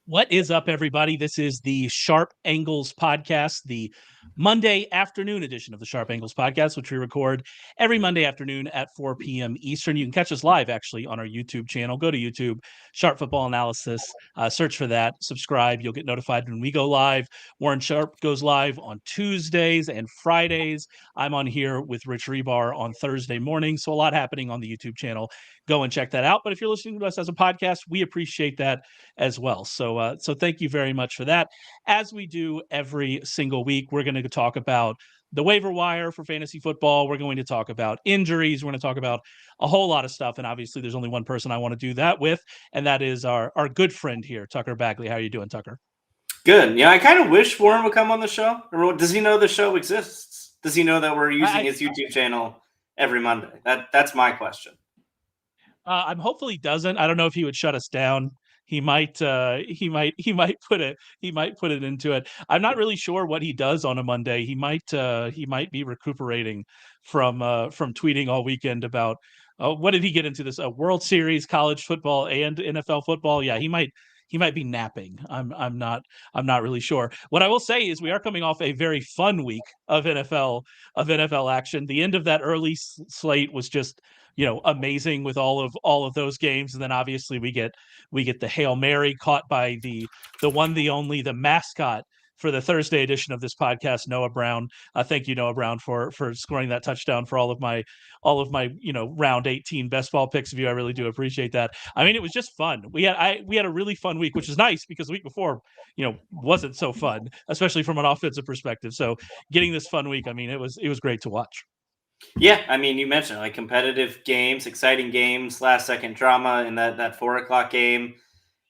What is up, everybody? This is the Sharp Angles podcast, the Monday afternoon edition of the Sharp Angles podcast, which we record every Monday afternoon at 4 p.m. Eastern. You can catch us live, actually, on our YouTube channel. Go to YouTube, Sharp Football Analysis, search for that, subscribe. You'll get notified when we go live. Warren Sharp goes live on Tuesdays and Fridays. I'm on here with Rich Rebar on Thursday morning, so a lot happening on the YouTube channel. Go and check that out. But if you're listening to us as a podcast, we appreciate that as well. So thank you very much for that. As we do every single week, we're going to talk about the waiver wire for fantasy football. We're going to talk about injuries. We're going to talk about a whole lot of stuff. And obviously, there's only one person I want to do that with, and that is our good friend here, Tucker Bagley. How are you doing, Tucker? Good. Yeah, I kind of wish Warren would come on the show. Or does he know the show exists? Does he know that we're using his YouTube channel every Monday? That's my question. I'm hopefully he doesn't. I don't know if he would shut us down. He might put it into it. I'm not really sure what he does on a Monday. He might be recuperating from tweeting all weekend about what did he get into this World Series, college football, and NFL football. Yeah, he might be napping. I'm not really sure. What I will say is we are coming off a very fun week of NFL action. The end of that early slate was just amazing with all of those games, and then obviously we get the Hail Mary caught by the one, the only, the mascot for the Thursday edition of this podcast, Noah Brown. Thank you, Noah Brown, for scoring that touchdown for all of my round 18 best ball picks of you. I really do appreciate that. I mean, it was just fun. We had a really fun week, which is nice because the week before wasn't so fun, especially from an offensive perspective. So getting this fun week, I mean, it was great to watch. Yeah, I mean, you mentioned like competitive games, exciting games, last second drama in that 4:00 game.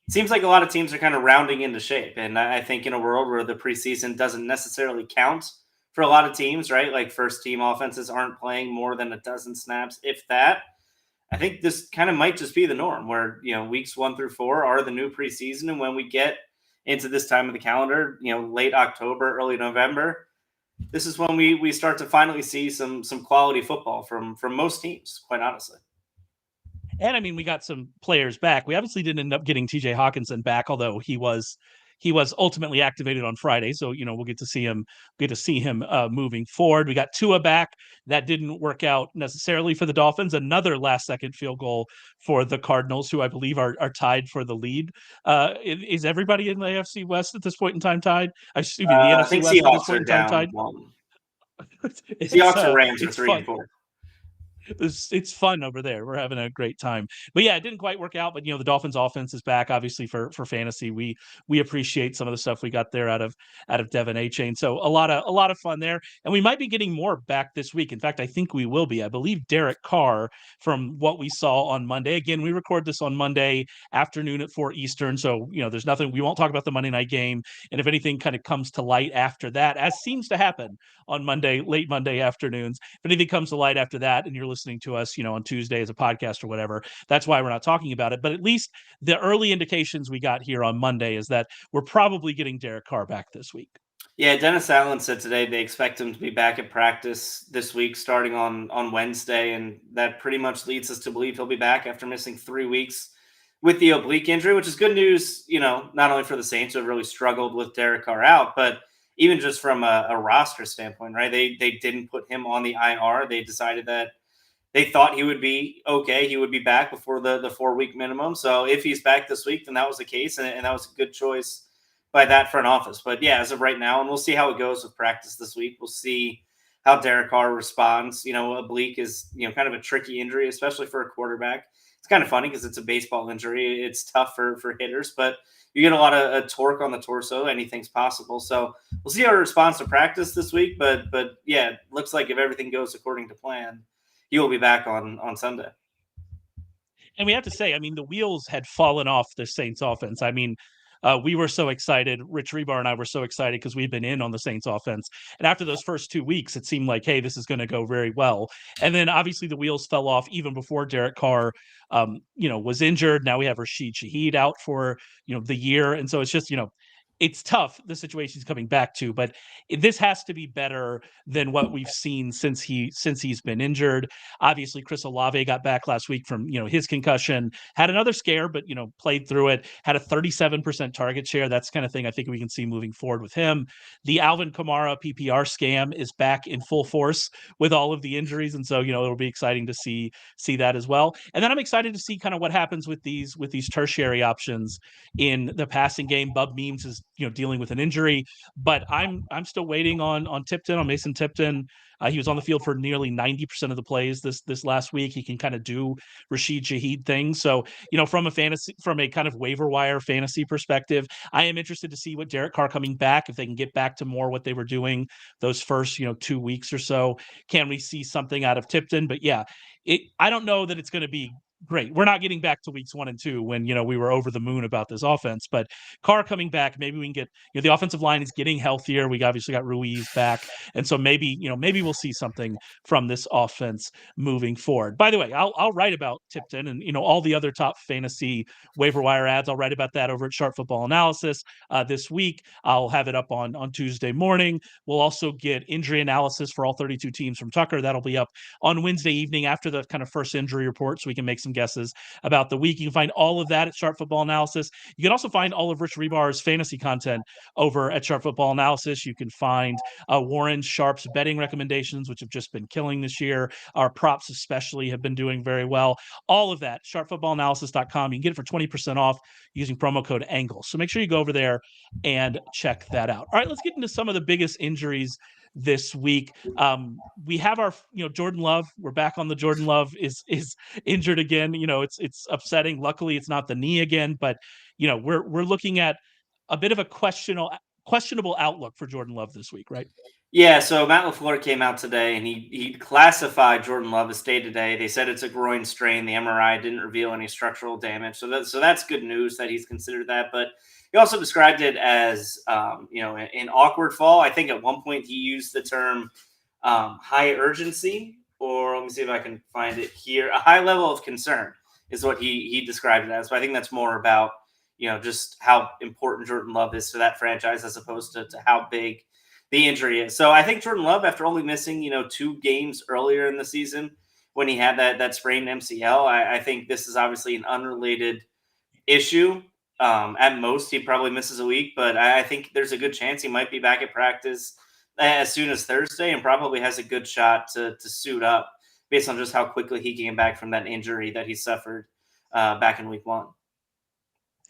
It seems like a lot of teams are kind of rounding into shape. And I think in a world where the preseason doesn't necessarily count for a lot of teams, right? Like first team offenses aren't playing more than a dozen snaps, if that. I think this kind of might just be the norm where, weeks 1 through 4 are the new preseason. And when we get into this time of the calendar, late October, early November, this is when we start to finally see some quality football from most teams, quite honestly. And I mean, we got some players back. We obviously didn't end up getting TJ Hawkinson back, although he was ultimately activated on Friday. So, we'll get to see him moving forward. We got Tua back. That didn't work out necessarily for the Dolphins. Another last second field goal for the Cardinals, who I believe are tied for the lead. Is everybody in the AFC West at this point in time tied? I mean, the NFC West at this point in time tied. Seahawks or Rams are 3 and 4. It's fun over there. We're having a great time. But yeah, it didn't quite work out. But the Dolphins offense is back, obviously, for fantasy. We appreciate some of the stuff we got there out of Devin Achane. So a lot of fun there. And we might be getting more back this week. In fact, I think we will be. I believe Derek Carr, from what we saw on Monday. Again, we record this on Monday afternoon at 4 Eastern. So there's nothing. We won't talk about the Monday night game. And if anything kind of comes to light after that, as seems to happen on Monday, late Monday afternoons, if anything comes to light after that, and you're listening to us, on Tuesday as a podcast or whatever, that's why we're not talking about it. But at least the early indications we got here on Monday is that we're probably getting Derek Carr back this week. Yeah, Dennis Allen said today they expect him to be back at practice this week starting on Wednesday, and that pretty much leads us to believe he'll be back after missing 3 weeks with the oblique injury, which is good news, not only for the Saints who have really struggled with Derek Carr out, but even just from a roster standpoint, right? They didn't put him on the IR. They decided that they thought he would be okay. He would be back before the 4-week minimum. So if he's back this week, then that was the case. And that was a good choice by that front office. But yeah, as of right now, and we'll see how it goes with practice this week. We'll see how Derek Carr responds. Oblique is, kind of a tricky injury, especially for a quarterback. It's kind of funny because it's a baseball injury. It's tough for hitters, but you get a lot of torque on the torso. Anything's possible. So we'll see how he responds to practice this week. But yeah, it looks like if everything goes according to plan, he will be back on Sunday. And we have to say, I mean, the wheels had fallen off the Saints offense. I mean, we were so excited. Rich Rebar and I were so excited because we've been in on the Saints offense. And after those first 2 weeks, it seemed like, hey, this is going to go very well. And then obviously the wheels fell off even before Derek Carr, was injured. Now we have Rashid Shaheed out for, the year. And so it's just, it's tough, the situation he's coming back to, but this has to be better than what we've seen since he's been injured. Obviously, Chris Olave got back last week from his concussion, had another scare, but played through it. Had a 37% target share. That's the kind of thing I think we can see moving forward with him. The Alvin Kamara PPR scam is back in full force with all of the injuries, and so it'll be exciting to see that as well. And then I'm excited to see kind of what happens with these tertiary options in the passing game. Bub Memes is dealing with an injury, but I'm still waiting on Tipton, on Mason Tipton. He was on the field for nearly 90% of the plays this last week. He can kind of do Rashid Shaheed things. So from a kind of waiver wire fantasy perspective, I am interested to see what Derek Carr coming back, if they can get back to more what they were doing those first 2 weeks or so. Can we see something out of Tipton? But yeah, I don't know that it's going to be great. We're not getting back to weeks 1 and 2 when we were over the moon about this offense, but Carr coming back, maybe we can get the offensive line is getting healthier. We obviously got Ruiz back, and so maybe we'll see something from this offense moving forward. By the way, I'll write about Tipton and all the other top fantasy waiver wire ads. I'll write about that over at Sharp Football Analysis this week. I'll have it up on Tuesday morning. We'll also get injury analysis for all 32 teams from Tucker. That'll be up on Wednesday evening after the kind of first injury report, so we can make some guesses about the week. You can find all of that at Sharp Football Analysis. You can also find all of Rich Rebar's fantasy content over at Sharp Football Analysis. You can find Warren Sharp's betting recommendations, which have just been killing this year. Our props especially have been doing very well. All of that, sharpfootballanalysis.com. You can get it for 20% off using promo code ANGLE. So make sure you go over there and check that out. All right, let's get into some of the biggest injuries this week. We have our, Jordan Love. We're back on the Jordan Love is injured again. It's upsetting. Luckily, it's not the knee again, but we're looking at a bit of a questionable outlook for Jordan Love this week, right? Yeah, so Matt LaFleur came out today and he classified Jordan Love as day to day. They said it's a groin strain. The MRI didn't reveal any structural damage, so that's good news that he's considered that. But he also described it as an awkward fall. I think at one point he used the term high urgency, or let me see if I can find it here. A high level of concern is what he described it as. But I think that's more about just how important Jordan Love is to that franchise as opposed to how big the injury is. So I think Jordan Love, after only missing 2 games earlier in the season when he had that sprained MCL, I think this is obviously an unrelated issue. At most, he probably misses a week, but I think there's a good chance he might be back at practice as soon as Thursday, and probably has a good shot to suit up based on just how quickly he came back from that injury that he suffered back in week 1.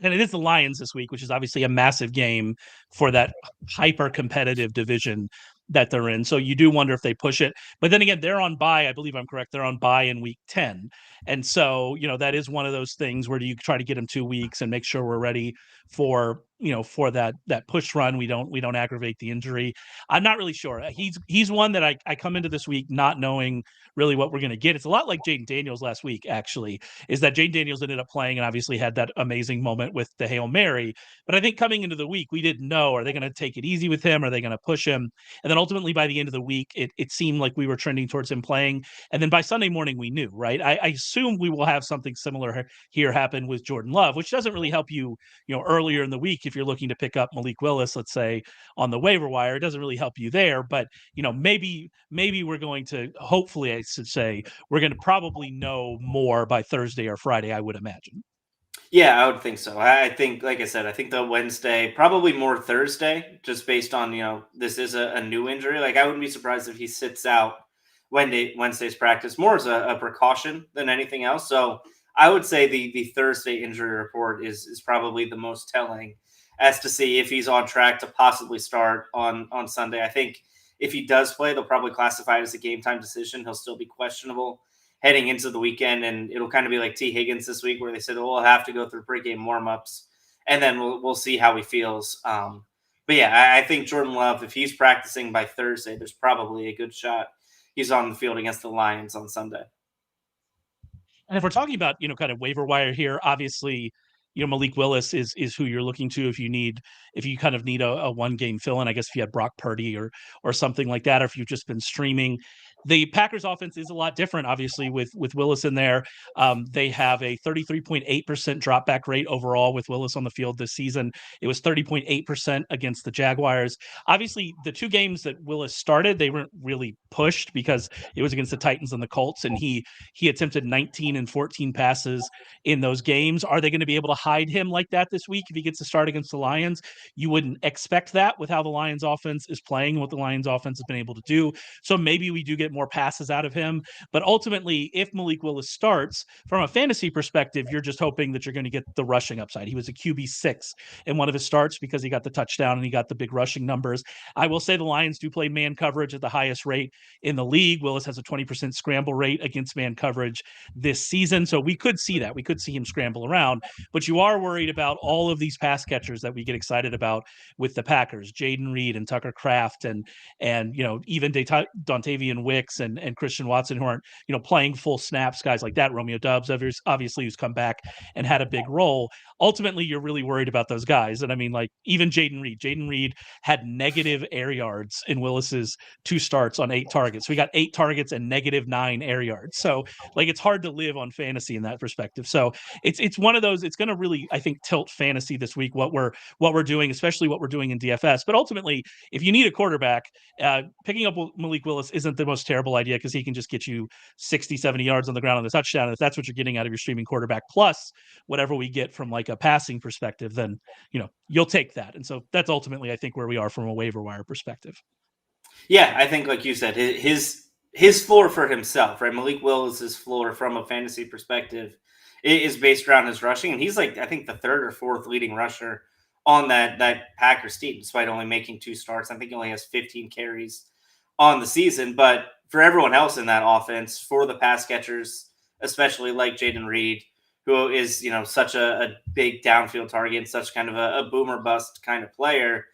And it is the Lions this week, which is obviously a massive game for that hyper competitive division that they're in. So you do wonder if they push it. But then again, they're on bye. I believe I'm correct. They're on bye in week 10. And so, that is one of those things where do you try to get them 2 weeks and make sure we're ready for, for that push run. We don't aggravate the injury. I'm not really sure. He's one that I come into this week not knowing really what we're going to get. It's a lot like Jaden Daniels last week, actually, is that Jaden Daniels ended up playing and obviously had that amazing moment with the Hail Mary. But I think coming into the week, we didn't know, are they going to take it easy with him? Are they going to push him? And then ultimately by the end of the week, it seemed like we were trending towards him playing. And then by Sunday morning, we knew, right? I assume we will have something similar here happen with Jordan Love, which doesn't really help you, earlier in the week if you're looking to pick up Malik Willis, let's say, on the waiver wire. It doesn't really help you there. But, maybe we're going to, hopefully, I should say, we're going to probably know more by Thursday or Friday, I would imagine. Yeah, I would think so. I think, like I said, I think the Wednesday, probably more Thursday, just based on, this is a new injury. Like, I wouldn't be surprised if he sits out Wednesday's practice more as a precaution than anything else. So I would say the Thursday injury report is probably the most telling as to see if he's on track to possibly start on Sunday. I think if he does play, they'll probably classify it as a game time decision. He'll still be questionable heading into the weekend, and it'll kind of be like T. Higgins this week, where they said, "Oh, we'll have to go through pregame warmups, and then we'll see how he feels." But yeah, I think Jordan Love, if he's practicing by Thursday, there's probably a good shot he's on the field against the Lions on Sunday. And if we're talking about, kind of waiver wire here, obviously, Malik Willis is who you're looking to if you kind of need a 1 game fill in. I guess if you had Brock Purdy or something like that, or if you've just been streaming. The Packers offense is a lot different, obviously, with Willis in there. They have a 33.8% dropback rate overall with Willis on the field this season. It was 30.8% against the Jaguars. Obviously, the two games that Willis started, they weren't really pushed because it was against the Titans and the Colts, and he attempted 19 and 14 passes in those games. Are they going to be able to hide him like that this week if he gets to start against the Lions? You wouldn't expect that with how the Lions offense is playing, what the Lions offense has been able to do. So maybe we do get more passes out of him. But ultimately, if Malik Willis starts, from a fantasy perspective, you're just hoping that you're going to get the rushing upside. He was a QB6 in one of his starts because he got the touchdown and he got the big rushing numbers. I will say the Lions do play man coverage at the highest rate in the league. Willis has a 20% scramble rate against man coverage this season. So we could see that. We could see him scramble around. But you are worried about all of these pass catchers that we get excited about with the Packers, Jaden Reed and Tucker Kraft and even Dontavian Wicks and Christian Watson, who aren't playing full snaps, guys like that. Romeo Doubs, obviously, who's come back and had a big role. Ultimately, you're really worried about those guys. And I mean, like even Jaden Reed had negative air yards in Willis's 2 starts on 8 targets. So we got 8 targets and -9 air yards. So like it's hard to live on fantasy in that perspective. So it's one of those. It's going to really, I think, tilt fantasy this week. What we're doing, especially what we're doing in DFS. But ultimately, if you need a quarterback, picking up Malik Willis isn't the most terrible idea because he can just get you 60, 70 yards on the ground on the touchdown. And if that's what you're getting out of your streaming quarterback, plus whatever we get from like a passing perspective, then you'll take that. And so that's ultimately, I think, where we are from a waiver wire perspective. Yeah, I think, like you said, his floor for himself, right? Malik Willis's floor from a fantasy perspective is based around his rushing, and he's like I think the 3rd or 4th leading rusher on that Packers team, despite only making 2 starts. I think he only has 15 carries on the season. But for everyone else in that offense, for the pass catchers, especially like Jaden Reed, who is such a big downfield target and such kind of a boomer bust kind of player,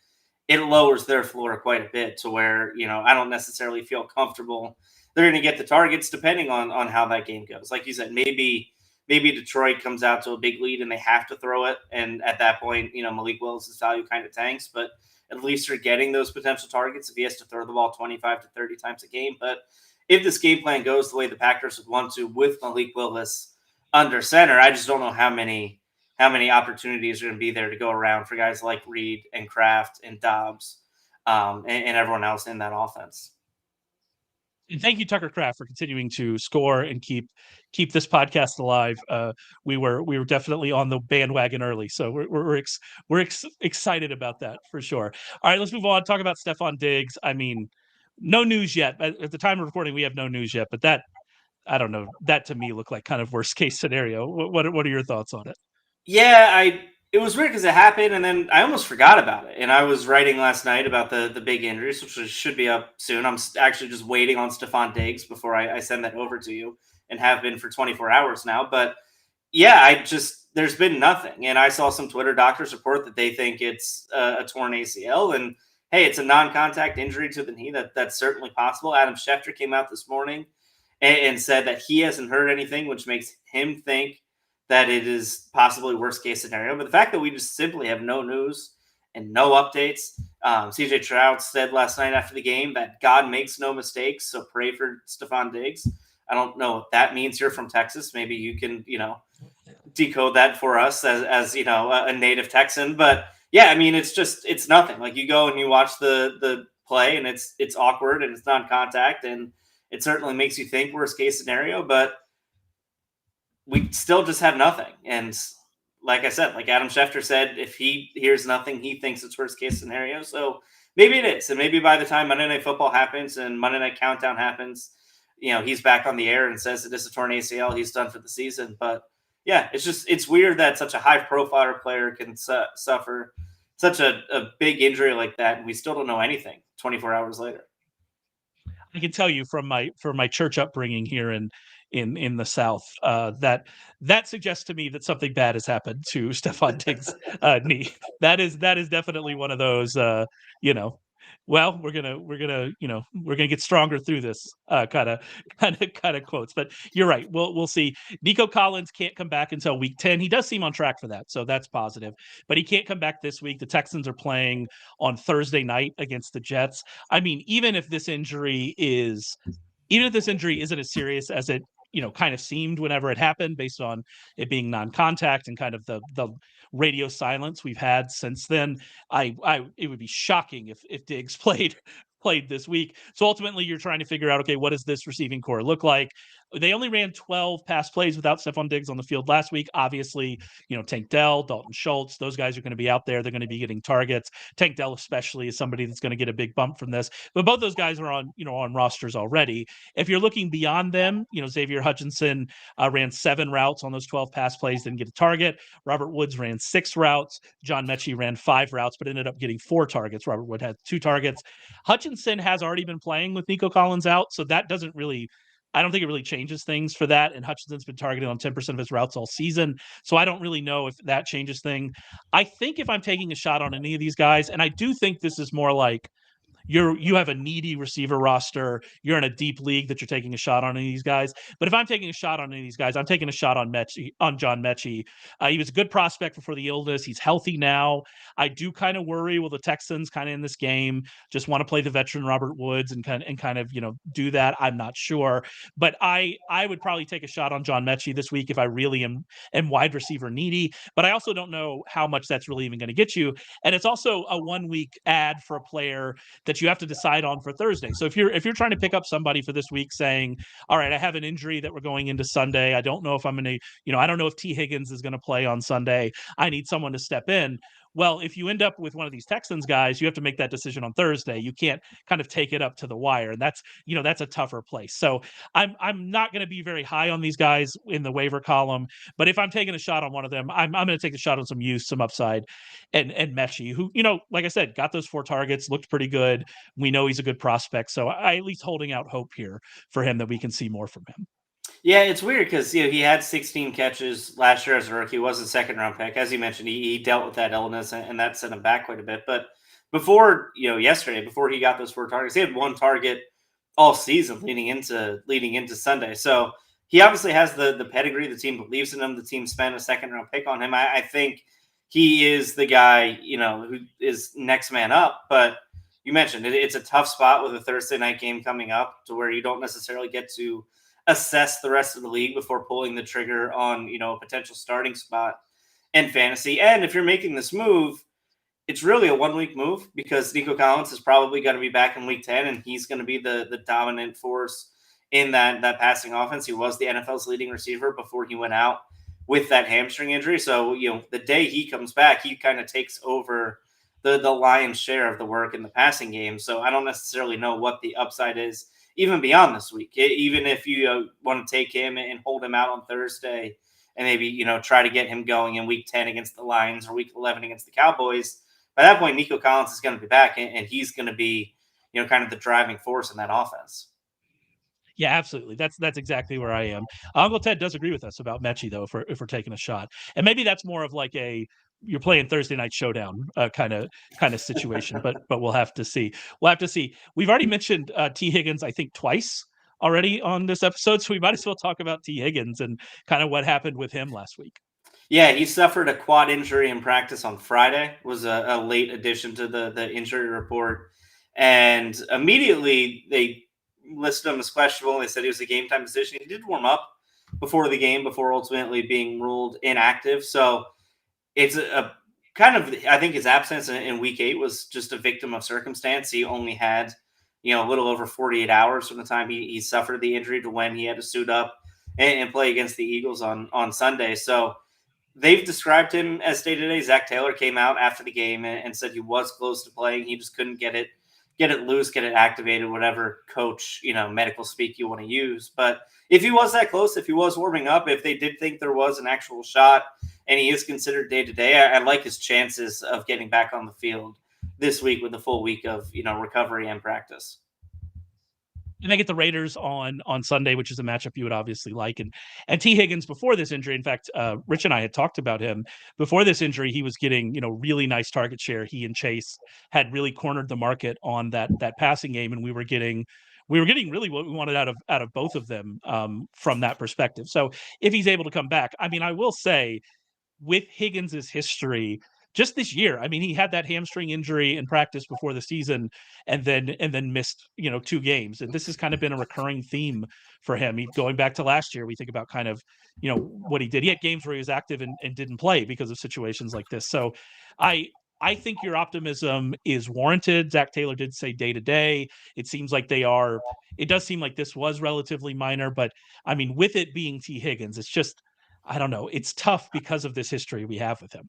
it lowers their floor quite a bit to where I don't necessarily feel comfortable they're going to get the targets depending on how that game goes. Like you said, maybe Detroit comes out to a big lead and they have to throw it. And at that point, Malik Willis' value kind of tanks, but at least you're getting those potential targets if he has to throw the ball 25 to 30 times a game. But if this game plan goes the way the Packers would want to with Malik Willis under center, I just don't know how many opportunities are going to be there to go around for guys like Reed and Kraft and Dobbs and everyone else in that offense. And thank you, Tucker Kraft, for continuing to score and keep this podcast alive. We were definitely on the bandwagon early, so we're excited about that for sure. All right, let's move on. Talk about Stefon Diggs. I mean, no news yet. At the time of recording, we have no news yet. But that, I don't know, that to me looked like kind of worst case scenario. What are your thoughts on it? Yeah, it was weird because it happened, and then I almost forgot about it. And I was writing last night about the big injuries, which should be up soon. I'm actually just waiting on Stefon Diggs before I send that over to you, and have been for 24 hours now. But yeah, there's been nothing. And I saw some Twitter doctors report that they think it's a torn ACL. And hey, it's a non-contact injury to the knee. That's certainly possible. Adam Schefter came out this morning and said that he hasn't heard anything, which makes him think that it is possibly worst case scenario. But the fact that we just simply have no news and no updates. CJ Stroud said last night after the game that God makes no mistakes. So pray for Stefon Diggs. I don't know what that means. You're from Texas. Maybe you can, decode that for us as a native Texan. But yeah, I mean, it's nothing. Like you go and you watch the play and it's awkward and it's non-contact and it certainly makes you think worst case scenario, but we still just have nothing. And like I said, like Adam Schefter said, if he hears nothing, he thinks it's worst case scenario. So maybe it is. And maybe by the time Monday Night Football happens and Monday Night Countdown happens, he's back on the air and says it is a torn ACL. He's done for the season. But yeah, it's weird that such a high profile player can suffer such a big injury like that. And we still don't know anything 24 hours later. I can tell you from my church upbringing here in the South, that suggests to me that something bad has happened to Stefon Diggs' knee. That is definitely one of those, well, we're gonna get stronger through this kind of quotes. But you're right. We'll see. Nico Collins can't come back until week 10. He does seem on track for that, so that's positive. But he can't come back this week. The Texans are playing on Thursday night against the Jets. I mean, even if this injury is even if this injury isn't as serious as it kind of seemed whenever it happened, based on it being non-contact and kind of the radio silence we've had since then. I it would be shocking if Diggs played this week. So ultimately, you're trying to figure out, okay, what does this receiving core look like? They only ran 12 pass plays without Stefon Diggs on the field last week. Obviously, Tank Dell, Dalton Schultz, those guys are going to be out there. They're going to be getting targets. Tank Dell especially is somebody that's going to get a big bump from this. But both those guys are on rosters already. If you're looking beyond them, Xavier Hutchinson ran 7 routes on those 12 pass plays, didn't get a target. Robert Woods ran 6 routes. John Mechie ran 5 routes, but ended up getting 4 targets. Robert Wood had 2 targets. Hutchinson has already been playing with Nico Collins out, so that doesn't really, I don't think it really changes things for that. And Hutchinson's been targeted on 10% of his routes all season. So I don't really know if that changes things. I think if I'm taking a shot on any of these guys, and I do think this is more like you have a needy receiver roster. You're in a deep league that you're taking a shot on any of these guys. But if I'm taking a shot on any of these guys, I'm taking a shot on John Mechie. He was a good prospect before the illness. He's healthy now. I do kind of worry, will the Texans kind of in this game just want to play the veteran Robert Woods and kind of do that? I'm not sure. But I would probably take a shot on John Mechie this week if I really am wide receiver needy. But I also don't know how much that's really even going to get you. And it's also a 1 week ad for a player that you have to decide on for Thursday. So if you're trying to pick up somebody for this week saying, all right, I have an injury that we're going into Sunday. I don't know if I'm going to, I don't know if T. Higgins is going to play on Sunday. I need someone to step in. Well, if you end up with one of these Texans guys, you have to make that decision on Thursday. You can't kind of take it up to the wire, and that's a tougher place. So I'm not going to be very high on these guys in the waiver column, but if I'm taking a shot on one of them, I'm going to take a shot on some use, some upside, and Mechie, who like I said, got those 4 targets, looked pretty good. We know he's a good prospect, so I at least holding out hope here for him that we can see more from him. Yeah, it's weird because he had 16 catches last year as a rookie. He was a second round pick, as you mentioned. He dealt with that illness, and that set him back quite a bit. But before yesterday, before he got those 4 targets, he had 1 target all season leading into Sunday. So he obviously has the pedigree. The team believes in him. The team spent a second round pick on him. I think he is the guy who is next man up. But you mentioned it's a tough spot with a Thursday night game coming up, to where you don't necessarily get to assess the rest of the league before pulling the trigger on a potential starting spot in fantasy. And if you're making this move, it's really a 1 week move, because Nico Collins is probably going to be back in week 10, and he's going to be the dominant force in that passing offense. He was the NFL's leading receiver before he went out with that hamstring injury. So the day he comes back, he kind of takes over the lion's share of the work in the passing game. So I don't necessarily know what the upside is even beyond this week. Even if you want to take him and hold him out on Thursday, and maybe try to get him going in week 10 against the Lions or week 11 against the Cowboys, by that point Nico Collins is going to be back, and he's going to be kind of the driving force in that offense. Yeah, absolutely. That's exactly where I am. Uncle Ted does agree with us about Mechie, though, if we're taking a shot, and maybe that's more of like you're playing Thursday night showdown kind of situation. But we'll have to see. We'll have to see. We've already mentioned T. Higgins, I think, twice already on this episode, so we might as well talk about T. Higgins and kind of what happened with him last week. Yeah, he suffered a quad injury in practice on Friday. It was a late addition to the injury report, and immediately they listed him as questionable. They said he was a game time decision. He did warm up before the game, before ultimately being ruled inactive. So it's a kind of, I think his absence in week 8 was just a victim of circumstance. He only had a little over 48 hours from the time he suffered the injury to when he had to suit up and play against the Eagles on Sunday. So they've described him as day-to-day. Zach Taylor came out after the game and said he was close to playing. He just couldn't get it loose, get it activated, whatever coach, medical speak you want to use. But if he was that close, if he was warming up, if they did think there was an actual shot and he is considered day-to-day, I like his chances of getting back on the field this week with a full week of, recovery and practice. And they get the Raiders on Sunday, which is a matchup you would obviously like. And T. Higgins, before this injury, in fact, Rich and I had talked about him before this injury. He was getting really nice target share. He and Chase had really cornered the market on that passing game, and we were getting really what we wanted out of both of them from that perspective. So if he's able to come back, I mean, I will say, with Higgins's history, just this year. I mean, he had that hamstring injury in practice before the season and then missed, 2 games. And this has kind of been a recurring theme for him. Going back to last year, we think about kind of, what he did. He had games where he was active and didn't play because of situations like this. So I think your optimism is warranted. Zach Taylor did say day to day. It seems like it does seem like this was relatively minor, but I mean, with it being T. Higgins, it's just, I don't know. It's tough because of this history we have with him.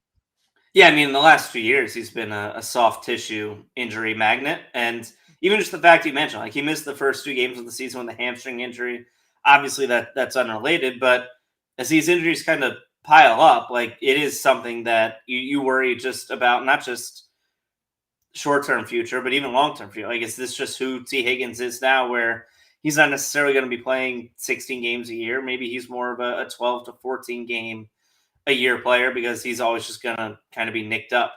Yeah, I mean, in the last few years, he's been a soft tissue injury magnet. And even just the fact you mentioned, like he missed the first 2 games of the season with a hamstring injury. Obviously, that's unrelated. But as these injuries kind of pile up, like it is something that you worry just about, not just short term future, but even long term future. Like, is this just who T. Higgins is now, where he's not necessarily going to be playing 16 games a year? Maybe he's more of a 12 to 14 game a year player because he's always just going to kind of be nicked up.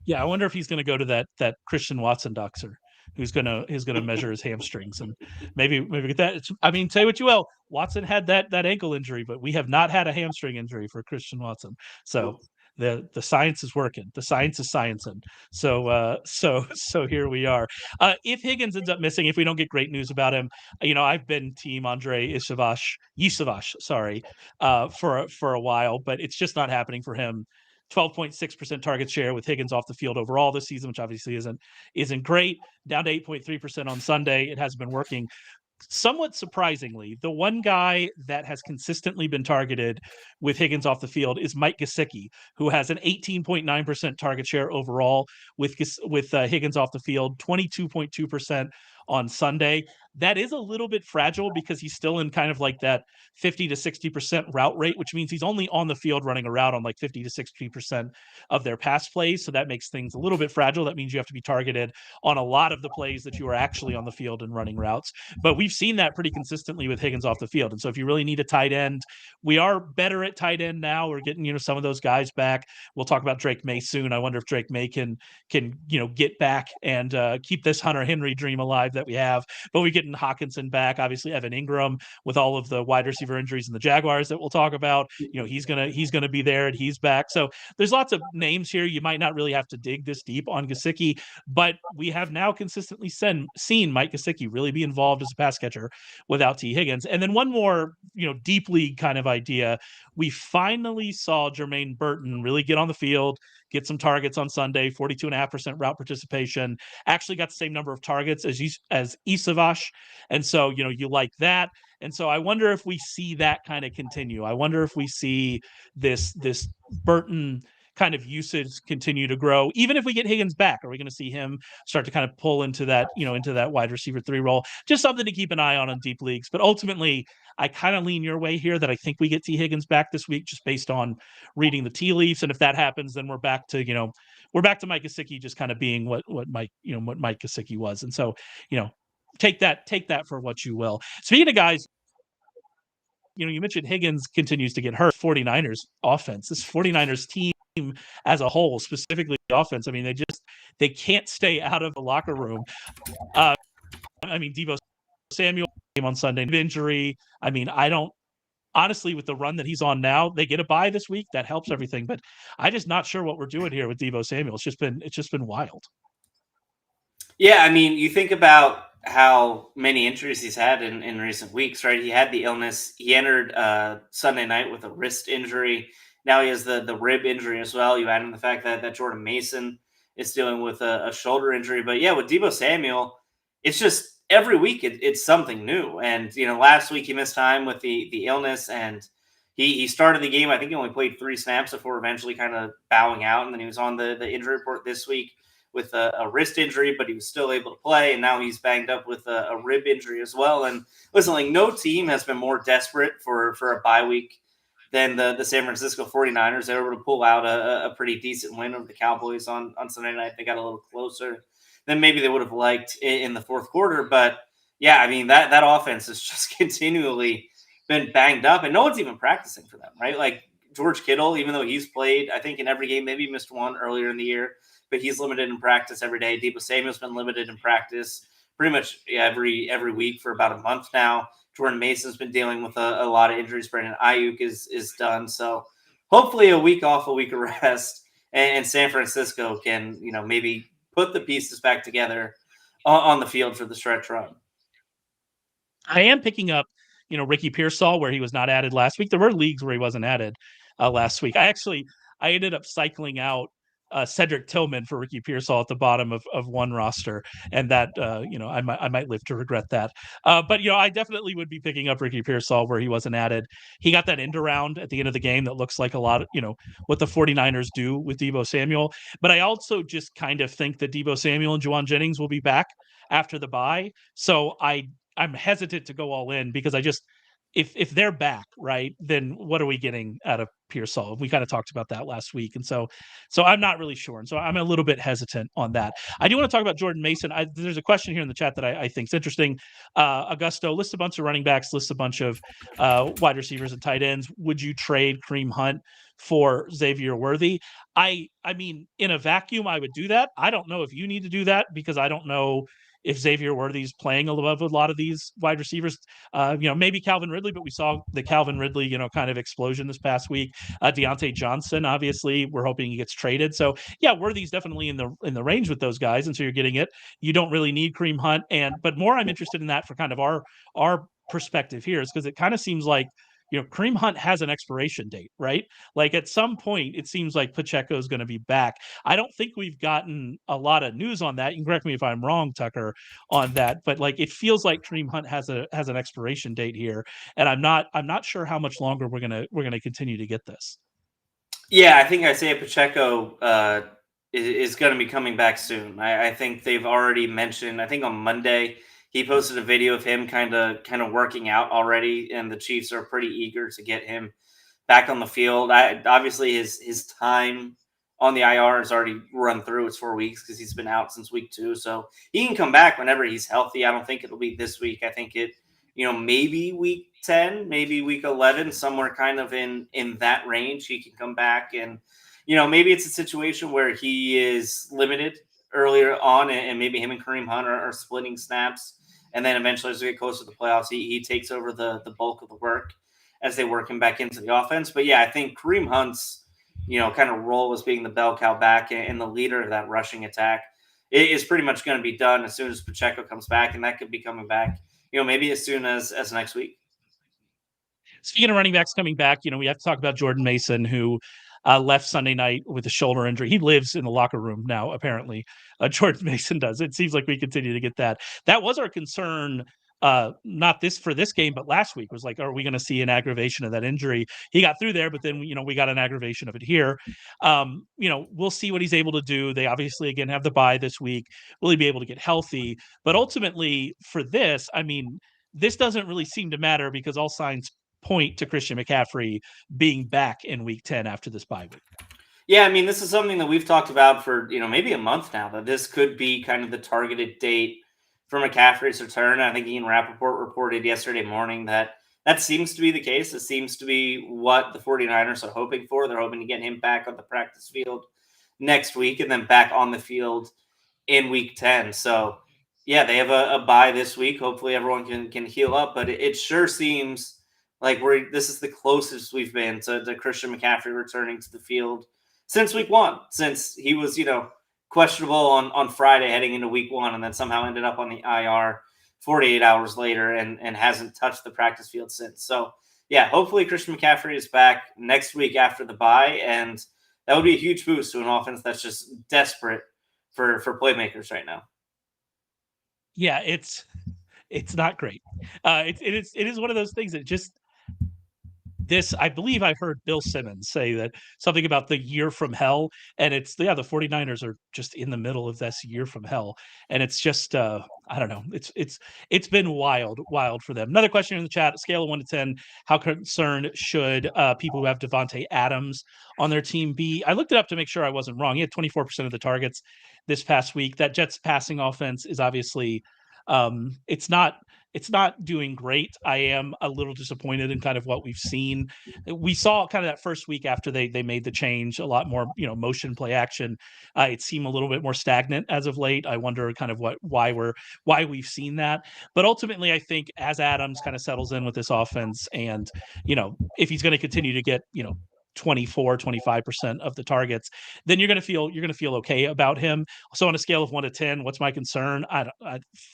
Yeah, I wonder if he's going to go to that Christian Watson doctor who's going to measure his hamstrings and maybe get that. I mean, say what you will, Watson had that ankle injury, but we have not had a hamstring injury for Christian Watson. So the science is working. The science is sciencing. So here we are. If Higgins ends up missing, if we don't get great news about him, I've been team Andre Yisavash, sorry, for a while, but it's just not happening for him. 12.6% target share with Higgins off the field overall this season, which obviously isn't great. Down to 8.3% on Sunday. It hasn't been working. Somewhat surprisingly, the one guy that has consistently been targeted with Higgins off the field is Mike Gesicki, who has an 18.9% target share overall with Higgins off the field, 22.2% on Sunday. That is a little bit fragile because he's still in kind of like that 50 to 60% route rate, which means he's only on the field running a route on like 50 to 60% of their pass plays. So that makes things a little bit fragile. That means you have to be targeted on a lot of the plays that you are actually on the field and running routes. But we've seen that pretty consistently with Higgins off the field. And so if you really need a tight end, we are better at tight end now. We're getting, some of those guys back. We'll talk about Drake Maye soon. I wonder if Drake Maye can get back and keep this Hunter Henry dream alive that we have. But we're getting Hawkinson back, obviously Evan Ingram with all of the wide receiver injuries in the Jaguars that we'll talk about. He's gonna be there and he's back. So there's lots of names here. You might not really have to dig this deep on Gesicki, but we have now consistently seen Mike Gesicki really be involved as a pass catcher without T. Higgins. And then one more, deep league kind of idea. We finally saw Jermaine Burton really get on the field, get some targets on Sunday, 42.5% route participation, actually got the same number of targets as Isavash. And so, you like that. And so I wonder if we see that kind of continue. I wonder if we see this Burton kind of usage continue to grow, even if we get Higgins back. Are we going to see him start to kind of pull into that wide receiver 3 role? Just something to keep an eye on deep leagues. But ultimately, I kind of lean your way here that I think we get T. Higgins back this week, just based on reading the tea leaves. And if that happens, then we're back to Mike Gesicki just kind of being what Mike Gesicki was. And so, take that for what you will. Speaking of guys, you mentioned Higgins continues to get hurt. 49ers offense, this 49ers team as a whole, specifically the offense, I mean, they can't stay out of the locker room. Deebo Samuel came on Sunday, injury. I mean, I don't honestly, with the run that he's on now, they get a bye this week. That helps everything, but I'm just not sure what we're doing here with Deebo Samuel. It's just been wild. Yeah, I mean, you think about how many injuries he's had in recent weeks, right? He had the illness. He entered Sunday night with a wrist injury. Now he has the rib injury as well. You add in the fact that Jordan Mason is dealing with a shoulder injury. But yeah, with Deebo Samuel, it's just every week it's something new. And, last week he missed time with the illness, and he started the game. I think he only played 3 snaps before eventually kind of bowing out. And then he was on the injury report this week with a wrist injury, but he was still able to play. And now he's banged up with a rib injury as well. And listen, like, no team has been more desperate for a bye week than the San Francisco 49ers. They were able to pull out a pretty decent win over the Cowboys on Sunday night. They got a little closer than maybe they would have liked in the fourth quarter. But yeah, I mean, that offense has just continually been banged up, and no one's even practicing for them, right? Like George Kittle, even though he's played, I think, in every game, maybe he missed one earlier in the year, but he's limited in practice every day. Deebo Samuel's been limited in practice pretty much every week for about a month now. Jordan Mason's been dealing with a lot of injuries. Brandon Ayuk is done. So hopefully a week off, a week of rest, and San Francisco can, maybe put the pieces back together on the field for the stretch run. I am picking up, Ricky Pearsall where he was not added last week. There were leagues where he wasn't added last week. I ended up cycling out Cedric Tillman for Ricky Pearsall at the bottom of one roster, and that I might live to regret that. But I definitely would be picking up Ricky Pearsall where he wasn't added. He got that end around at the end of the game that looks like a lot of what the 49ers do with Deebo Samuel. But I also just kind of think that Deebo Samuel and Juwan Jennings will be back after the bye. So I'm hesitant to go all in because I just if they're back, right, then what are we getting out of Pearsall? We kind of talked about that last week. And so I'm not really sure. And so I'm a little bit hesitant on that. I do want to talk about Jordan Mason. There's a question here in the chat that I think is interesting. Augusto lists a bunch of running backs, lists a bunch of wide receivers and tight ends. Would you trade Kareem Hunt for Xavier Worthy? I mean, in a vacuum, I would do that. I don't know if you need to do that because I don't know if Xavier Worthy's playing above a lot of these wide receivers. Maybe Calvin Ridley, but we saw the Calvin Ridley, kind of explosion this past week. Deontay Johnson, obviously, we're hoping he gets traded. So yeah, Worthy's definitely in the range with those guys, and so you're getting it. You don't really need Kareem Hunt, but more I'm interested in that for kind of our perspective here is because it kind of seems like Kareem Hunt has an expiration date, right? Like at some point, it seems like Pacheco is going to be back. I don't think we've gotten a lot of news on that. You can correct me if I'm wrong, Tucker, on that, but like it feels like Kareem Hunt has an expiration date here, and I'm not sure how much longer we're gonna continue to get this. Yeah, I think Isaiah Pacheco is going to be coming back soon. I think they've already mentioned. I think on Monday he posted a video of him kind of working out already, and the Chiefs are pretty eager to get him back on the field. Obviously his time on the IR has already run through. It's 4 weeks because he's been out since week 2, so he can come back whenever he's healthy. I don't think it'll be this week. I think maybe week 10, maybe week 11, somewhere kind of in that range. He can come back, and maybe it's a situation where he is limited earlier on, and maybe him and Kareem Hunt are splitting snaps, and then eventually as we get closer to the playoffs, he takes over the bulk of the work as they work him back into the offense. But yeah, I think Kareem Hunt's kind of role as being the bell cow back and the leader of that rushing attack is pretty much going to be done as soon as Pacheco comes back, and that could be coming back maybe as soon as next week. Speaking of running backs coming back, we have to talk about Jordan Mason, who left Sunday night with a shoulder injury. He lives in the locker room now, apparently. Jordan Mason does. It seems like we continue to get that. That was our concern, not for this game, but last week was like, are we going to see an aggravation of that injury? He got through there, but then, we got an aggravation of it here. We'll see what he's able to do. They obviously, again, have the bye this week. Will he be able to get healthy? But ultimately, for this, I mean, this doesn't really seem to matter because all signs point to Christian McCaffrey being back in week 10 after this bye week. Yeah, I mean, this is something that we've talked about for, maybe a month now, that this could be kind of the targeted date for McCaffrey's return. I think Ian Rappaport reported yesterday morning that seems to be the case. It seems to be what the 49ers are hoping for. They're hoping to get him back on the practice field next week and then back on the field in week 10. So, yeah, they have a bye this week. Hopefully everyone can heal up, but it sure seems like this is the closest we've been to Christian McCaffrey returning to the field since week 1, since he was, questionable on Friday heading into week 1 and then somehow ended up on the IR 48 hours later and hasn't touched the practice field since. So, yeah, hopefully Christian McCaffrey is back next week after the bye, and that would be a huge boost to an offense that's just desperate for playmakers right now. Yeah, it's not great. It is one of those things that just I believe I heard Bill Simmons say that something about the year from hell, and the 49ers are just in the middle of this year from hell, and it's just I don't know, it's been wild for them. Another question in the chat: scale of 1 to 10, how concerned should people who have Devontae Adams on their team be? I looked it up to make sure I wasn't wrong. He had 24% of the targets this past week. That Jets passing offense is obviously it's not doing great. I am a little disappointed in kind of what we've seen. We saw kind of that first week after they made the change, a lot more, motion play action. It seemed a little bit more stagnant as of late. I wonder kind of why we've seen that. But ultimately, I think as Adams kind of settles in with this offense and, if he's going to continue to get, 24-25% of the targets, then you're going to feel okay about him. So on a scale of 1 to 10, what's my concern?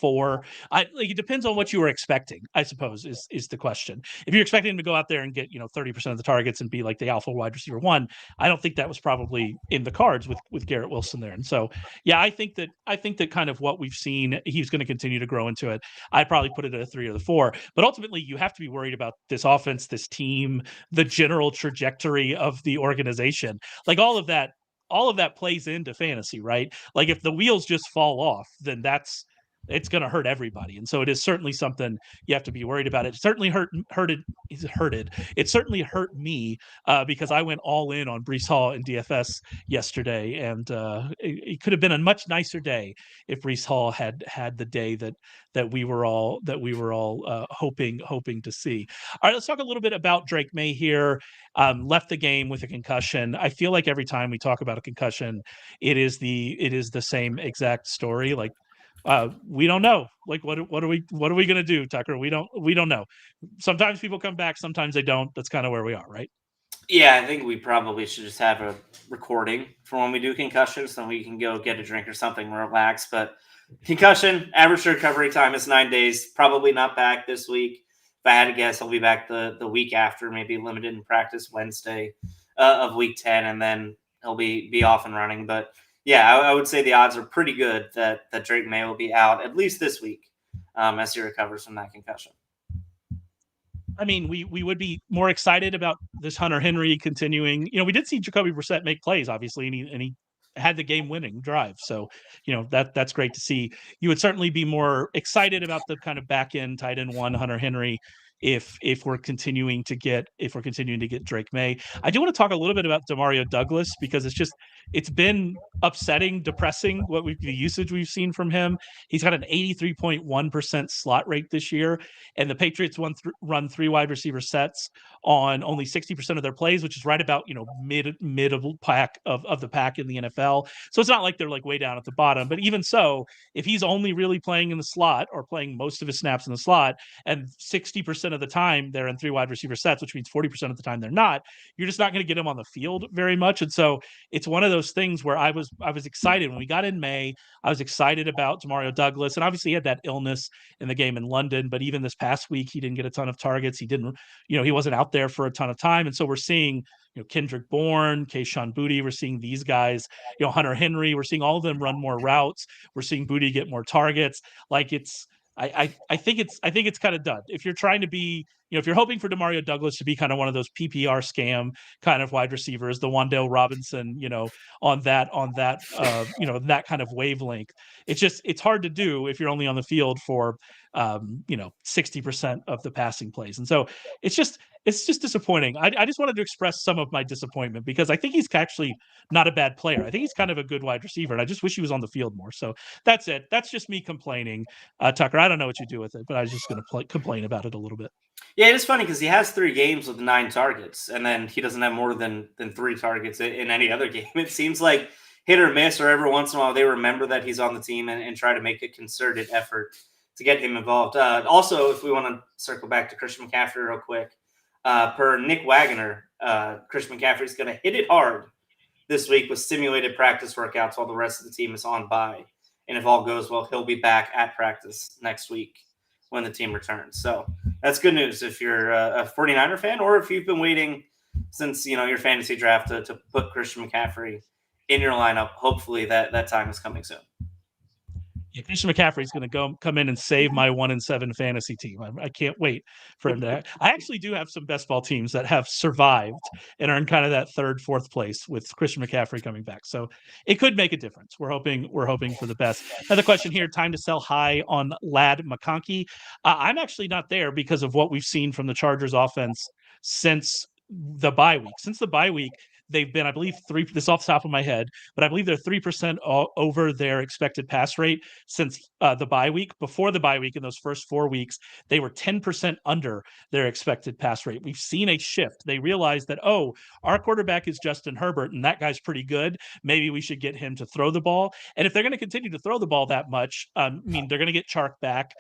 4. Like, it depends on what you were expecting, I suppose, is the question. If you're expecting him to go out there and get 30% of the targets and be like the alpha wide receiver one, I don't think that was probably in the cards with Garrett Wilson there. And so yeah, I think that kind of what we've seen, he's going to continue to grow into it. I'd probably put it at a 3 or the 4. But ultimately, you have to be worried about this offense, this team, the general trajectory of the organization. Like, all of that plays into fantasy, right? Like, if the wheels just fall off, then it's going to hurt everybody. And so it is certainly something you have to be worried about. It certainly hurted. It certainly hurt me because I went all in on Breece Hall in DFS yesterday, and it could have been a much nicer day if Breece Hall had the day that we were all hoping to see. All right, let's talk a little bit about Drake Maye here. Left the game with a concussion. I feel like every time we talk about a concussion, it is the same exact story. Like, we don't know. Like, what are we going to do, Tucker? We don't know. Sometimes people come back, sometimes they don't. That's kind of where we are, right? Yeah, I think we probably should just have a recording for when we do concussions, then we can go get a drink or something and relax. But concussion, average recovery time is 9 days. Probably not back this week. If I had to guess, I'll be back the week after, maybe limited in practice Wednesday of week 10, and then he'll be off and running. But yeah, I would say the odds are pretty good that Drake Maye will be out at least this week as he recovers from that concussion. I mean, we would be more excited about this Hunter Henry continuing. We did see Jacoby Brissett make plays, obviously, and he had the game-winning drive. So, that's great to see. You would certainly be more excited about the kind of back-end tight end one Hunter Henry if we're continuing to get Drake Maye. I do want to talk a little bit about DeMario Douglas because it's been upsetting, depressing the usage we've seen from him. He's got an 83.1% slot rate this year, and the Patriots run 3 wide receiver sets on only 60% of their plays, which is right about mid of pack of the pack in the NFL. So it's not like they're like way down at the bottom, but even so, if he's only really playing in the slot or playing most of his snaps in the slot, and 60% of the time they're in 3 wide receiver sets, which means 40% of the time they're not, you're just not going to get him on the field very much. And so it's one of those things where I was excited when we got in May. I was excited about DeMario Douglas, and obviously he had that illness in the game in London, but even this past week he didn't get a ton of targets. He didn't, he wasn't out there for a ton of time. And so we're seeing Kendrick Bourne, Kayshon Boutte, we're seeing these guys, Hunter Henry, we're seeing all of them run more routes. We're seeing Boutte get more targets. Like, I think it's kind of done. If you're trying to be, if you're hoping for DeMario Douglas to be kind of one of those PPR scam kind of wide receivers, the Wan'Dale Robinson, on that that kind of wavelength, it's hard to do if you're only on the field for 60% of the passing plays. And so it's just disappointing. I just wanted to express some of my disappointment because I think he's actually not a bad player. I think he's kind of a good wide receiver, and I just wish he was on the field more. So that's it. That's just me complaining. Tucker, I don't know what you do with it, but I was just going to complain about it a little bit. Yeah, it is funny because he has 3 games with 9 targets, and then he doesn't have more than 3 targets in any other game. It seems like hit or miss, or every once in a while they remember that he's on the team and try to make a concerted effort to get him involved. Also, if we want to circle back to Christian McCaffrey real quick, per Nick Wagner, Christian McCaffrey is going to hit it hard this week with simulated practice workouts while the rest of the team is on bye. And if all goes well, he'll be back at practice next week when the team returns. So that's good news if you're a 49er fan, or if you've been waiting since your fantasy draft to put Christian McCaffrey in your lineup. Hopefully that time is coming soon. Yeah, Christian McCaffrey is going to come in and save my 1-7 fantasy team. I can't wait for him to. I actually do have some best ball teams that have survived and are in kind of that 3rd, 4th place with Christian McCaffrey coming back. So it could make a difference. We're hoping for the best. Another question here: time to sell high on Ladd McConkey. I'm actually not there because of what we've seen from the Chargers offense since the bye week. they've been, I believe, this off the top of my head, but I believe they're 3% over their expected pass rate since the bye week. Before the bye week, in those first 4 weeks, they were 10% under their expected pass rate. We've seen a shift. They realized that, oh, our quarterback is Justin Herbert, and that guy's pretty good. Maybe we should get him to throw the ball. And if they're going to continue to throw the ball that much, I mean, they're going to get Chark back.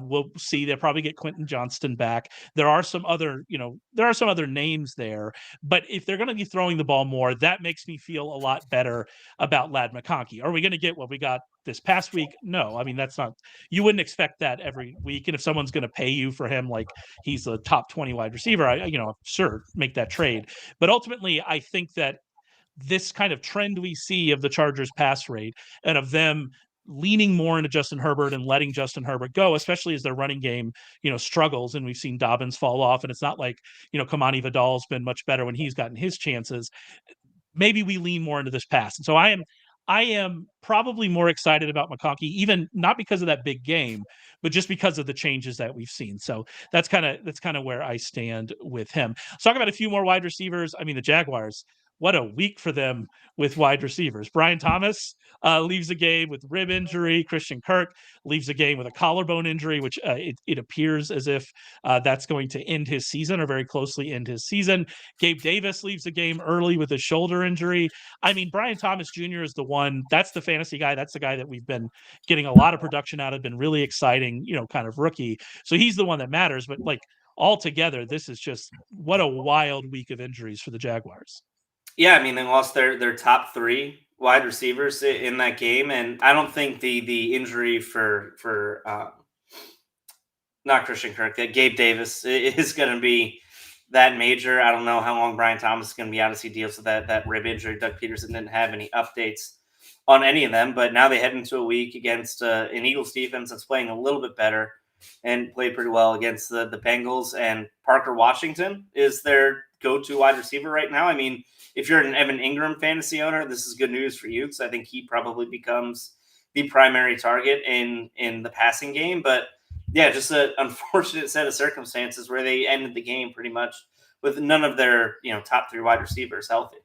We'll see. They'll probably get Quentin Johnston back. There are some other, there are some other names there. But if they're going to be throwing the ball more, that makes me feel a lot better about Ladd McConkey. Are we going to get what we got this past week? No. I mean, that's not, you wouldn't expect that every week. And if someone's going to pay you for him, like he's a top 20 wide receiver, sure, make that trade. But ultimately, I think that this kind of trend we see of the Chargers pass rate and of them leaning more into Justin Herbert and letting Justin Herbert go, especially as their running game, struggles. And we've seen Dobbins fall off. And it's not like, Kamani Vidal's been much better when he's gotten his chances. Maybe we lean more into this pass. And so I am probably more excited about McConkey, even not because of that big game, but just because of the changes that we've seen. So that's kind of where I stand with him. Let's talk about a few more wide receivers. I mean, the Jaguars, what a week for them with wide receivers. Brian Thomas leaves the game with rib injury. Christian Kirk leaves the game with a collarbone injury, which it appears as if that's going to end his season or very closely end his season. Gabe Davis leaves the game early with a shoulder injury. I mean, Brian Thomas Jr. is the one. That's the fantasy guy. That's the guy that we've been getting a lot of production out of, been really exciting, kind of rookie. So he's the one that matters. But like altogether, this is just what a wild week of injuries for the Jaguars. Yeah, I mean, they lost their top three wide receivers in that game, and I don't think the injury for not Christian Kirk, Gabe Davis is going to be that major. I don't know how long Brian Thomas is going to be out as he deals with that rib injury. Doug Peterson didn't have any updates on any of them, but now they head into a week against an Eagles defense that's playing a little bit better and played pretty well against the Bengals. And Parker Washington is their go-to wide receiver right now. I mean, if you're an Evan Ingram fantasy owner, this is good news for you because I think he probably becomes the primary target in the passing game. But yeah, just an unfortunate set of circumstances where they ended the game pretty much with none of their top three wide receivers healthy.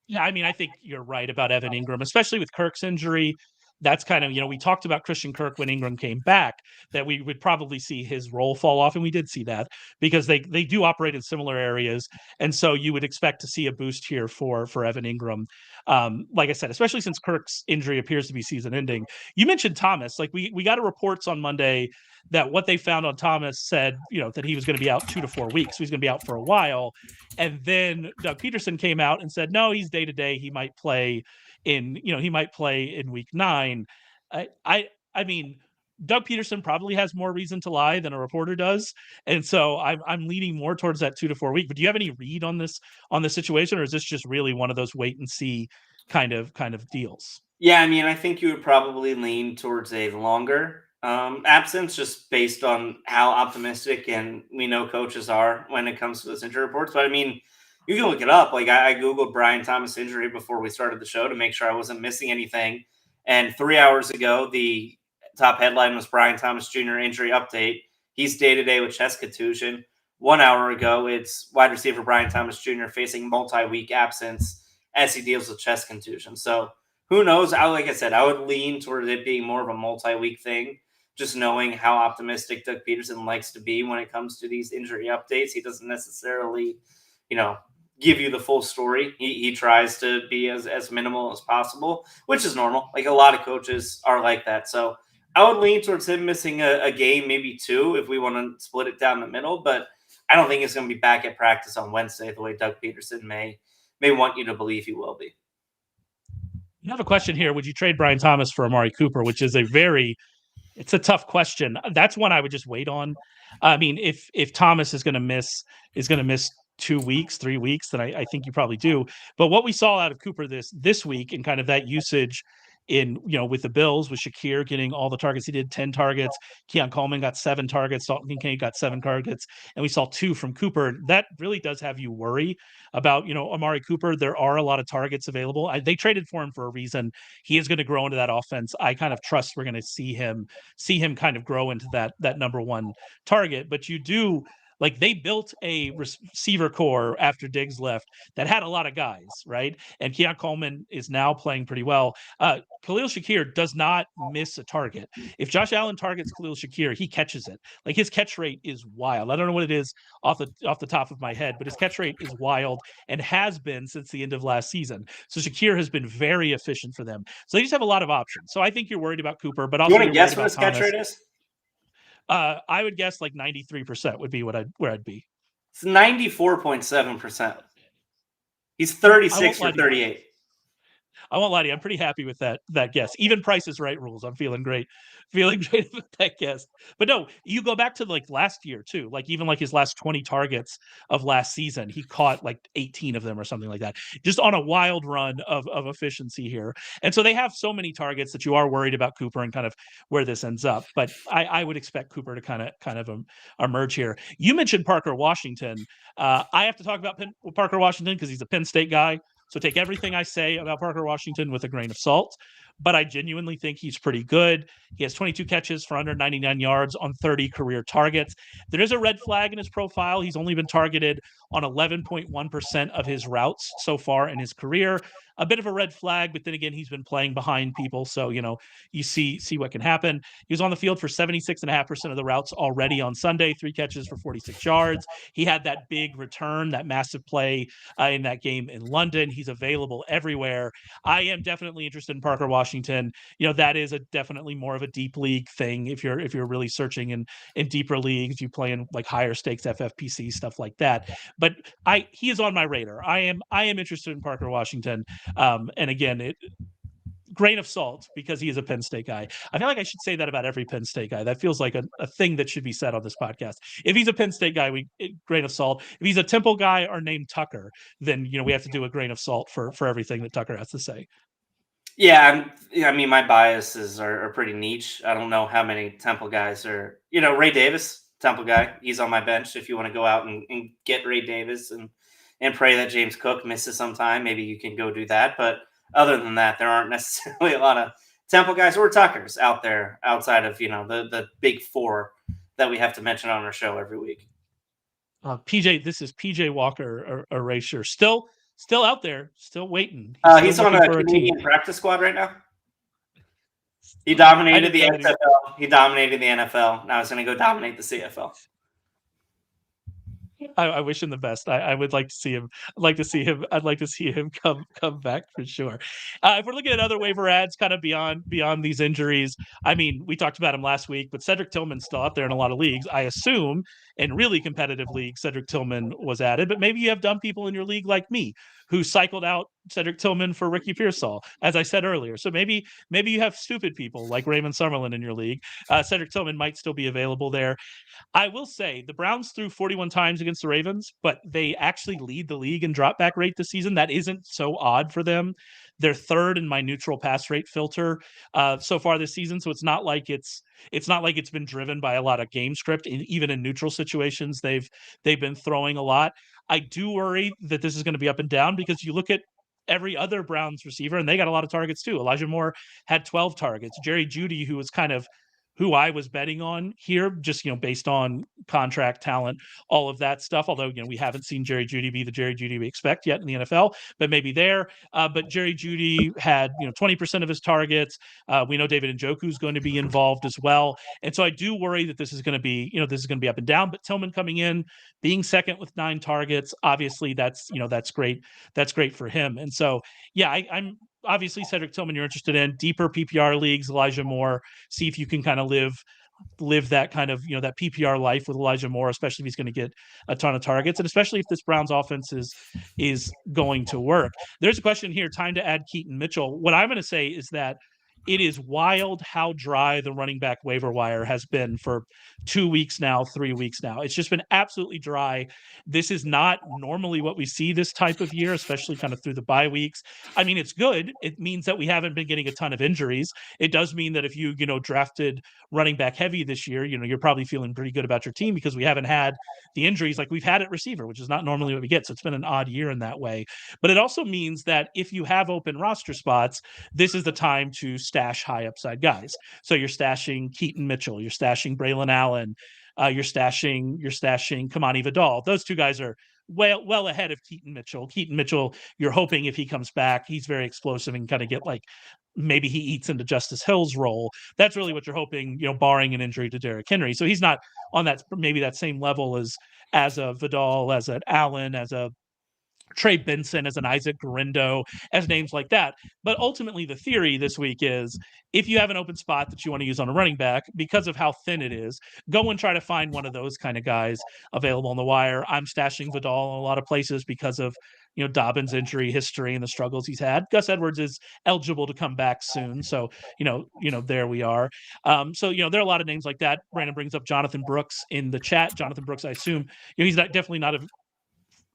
Yeah, I mean, I think you're right about Evan Ingram, especially with Kirk's injury. That's kind of, we talked about Christian Kirk when Ingram came back, that we would probably see his role fall off. And we did see that because they do operate in similar areas. And so you would expect to see a boost here for Evan Ingram. Like I said, especially since Kirk's injury appears to be season ending. You mentioned Thomas. Like we got reports on Monday that what they found on Thomas said, that he was going to be out 2 to 4 weeks. So he's going to be out for a while. And then Doug Peterson came out and said, no, he's day to day. He might play in week 9. I mean, Doug Peterson probably has more reason to lie than a reporter does, and so I'm leaning more towards that 2 to 4 week. But do you have any read on this situation, or is this just really one of those wait and see kind of deals? Yeah, I mean, I think you would probably lean towards a longer absence, just based on how optimistic and we know coaches are when it comes to those injury reports. But I mean, you can look it up. Like I Googled Brian Thomas injury before we started the show to make sure I wasn't missing anything. And 3 hours ago, the top headline was Brian Thomas Jr. injury update. He's day-to-day with chest contusion. 1 hour ago, it's wide receiver Brian Thomas Jr. facing multi-week absence as he deals with chest contusion. So who knows? Like I said, I would lean toward it being more of a multi-week thing, just knowing how optimistic Doug Peterson likes to be when it comes to these injury updates. He doesn't necessarily, give you the full story. He tries to be as minimal as possible, which is normal. Like a lot of coaches are like that. So I would lean towards him missing a game, maybe 2, if we want to split it down the middle. But I don't think he's going to be back at practice on Wednesday the way Doug Peterson may want you to believe he will be. You have a question here. Would you trade Brian Thomas for Amari Cooper, which is it's a tough question. That's one I would just wait on. I mean, if Thomas is going to miss 2 weeks, 3 weeks, then I think you probably do. But what we saw out of Cooper this week and kind of that usage in, with the Bills, with Shakir getting all the targets, he did 10 targets. Keon Coleman got 7 targets. Dalton Kincaid got 7 targets. And we saw 2 from Cooper. That really does have you worry about, Amari Cooper. There are a lot of targets available. They traded for him for a reason. He is going to grow into that offense. I kind of trust we're going to see him kind of grow into that number one target. But you do, Like they built a receiver core after Diggs left that had a lot of guys, right? And Keon Coleman is now playing pretty well. Khalil Shakir does not miss a target. If Josh Allen targets Khalil Shakir, he catches it. Like his catch rate is wild. I don't know what it is off the top of my head, but his catch rate is wild and has been since the end of last season. So Shakir has been very efficient for them. So they just have a lot of options. So I think you're worried about Cooper, but You also want to you're worried guess what about his catch Thomas. rate is? I would guess like 93% would be where I'd be. It's 94.7%. He's 36 for 38. I won't lie to you. I'm pretty happy with that guess. Even Price is Right rules. I'm feeling great with that guess. But no, you go back to like last year too. Like even like his last 20 targets of last season, he caught like 18 of them or something like that. Just on a wild run of efficiency here. And so they have so many targets that you are worried about Cooper and kind of where this ends up. But I would expect Cooper to kind of emerge here. You mentioned Parker Washington. I have to talk about Parker Washington because he's a Penn State guy. So take everything I say about Parker Washington with a grain of salt. But I genuinely think he's pretty good. He has 22 catches for under 99 yards on 30 career targets. There is a red flag in his profile. He's only been targeted on 11.1% of his routes so far in his career. A bit of a red flag, but then again, he's been playing behind people. So, you see what can happen. He was on the field for 76.5% of the routes already on Sunday, 3 catches for 46 yards. He had that big return, that massive play in that game in London. He's available everywhere. I am definitely interested in Parker Washington. That is definitely more of a deep league thing. If you're really searching in deeper leagues, you play in like higher stakes FFPC stuff like that. But he is on my radar. I am interested in Parker Washington. And again, grain of salt because he is a Penn State guy. I feel like I should say that about every Penn State guy. That feels like a thing that should be said on this podcast. If he's a Penn State guy, grain of salt. If he's a Temple guy or named Tucker, then we have to do a grain of salt for everything that Tucker has to say. Yeah, I mean, my biases are pretty niche. I don't know how many Temple guys are. Ray Davis, Temple guy. He's on my bench. If you want to go out and get Ray Davis and pray that James Cook misses some time, maybe you can go do that. But other than that, there aren't necessarily a lot of Temple guys or Tuckers out there outside of the big four that we have to mention on our show every week. This is PJ Walker erasure. Still out there, still waiting. He's on a Canadian practice squad right now. He dominated the XFL. He dominated the NFL. Now he's going to go dominate the CFL. I wish him the best. I would like to see him. I'd like to see him come back for sure. If we're looking at other waiver ads, kind of beyond these injuries, I mean, we talked about him last week, but Cedric Tillman's still out there in a lot of leagues. I assume in really competitive leagues, Cedric Tillman was added, but maybe you have dumb people in your league like me who cycled out Cedric Tillman for Ricky Pearsall, as I said earlier. So maybe you have stupid people like Raymond Summerlin in your league. Cedric Tillman might still be available there. I will say the Browns threw 41 times against the Ravens, but they actually lead the league in dropback rate this season. That isn't so odd for them. They're third in my neutral pass rate filter so far this season. So it's not like it's been driven by a lot of game script. Even in neutral situations, they've been throwing a lot. I do worry that this is going to be up and down because you look at every other Browns receiver and they got a lot of targets too. Elijah Moore had 12 targets. Jerry Jeudy, who was kind of who I was betting on here, just, based on contract talent, all of that stuff. Although, we haven't seen Jerry Jeudy be the Jerry Jeudy we expect yet in the NFL, but maybe there. But Jerry Jeudy had, 20% of his targets. We know David Njoku is going to be involved as well. And so I do worry that this is going to be up and down, but Tillman coming in, being second with 9 targets, obviously that's great. That's great for him. And so, yeah, I'm obviously Cedric Tillman you're interested in. Deeper PPR leagues, Elijah Moore, see if you can kind of live that kind of, that PPR life with Elijah Moore, especially if he's going to get a ton of targets, and especially if this Browns offense is going to work. There's a question here, time to add Keaton Mitchell. What I'm going to say is that it is wild how dry the running back waiver wire has been for 2 weeks now, 3 weeks now. It's just been absolutely dry. This is not normally what we see this type of year, especially kind of through the bye weeks. I mean, it's good. It means that we haven't been getting a ton of injuries. It does mean that if you, drafted running back heavy this year, you're probably feeling pretty good about your team because we haven't had the injuries like we've had at receiver, which is not normally what we get. So it's been an odd year in that way. But it also means that if you have open roster spots, this is the time to stash high upside guys. So you're stashing Keaton Mitchell, you're stashing Braylon Allen, You're stashing Kamani Vidal. Those two guys are well ahead of Keaton Mitchell. Keaton Mitchell, you're hoping if he comes back, he's very explosive and kind of get like maybe he eats into Justice Hill's role. That's really what you're hoping, barring an injury to Derrick Henry. So he's not on that maybe that same level as a Vidal, as an Allen, as a Trey Benson, as an Isaac Garindo, as names like that. But ultimately, the theory this week is if you have an open spot that you want to use on a running back, because of how thin it is, go and try to find one of those kind of guys available on the wire. I'm stashing Vidal in a lot of places because of Dobbins' injury history and the struggles he's had. Gus Edwards is eligible to come back soon, so there we are. So there are a lot of names like that. Brandon brings up Jonathan Brooks in the chat. Jonathan Brooks, I assume he's definitely not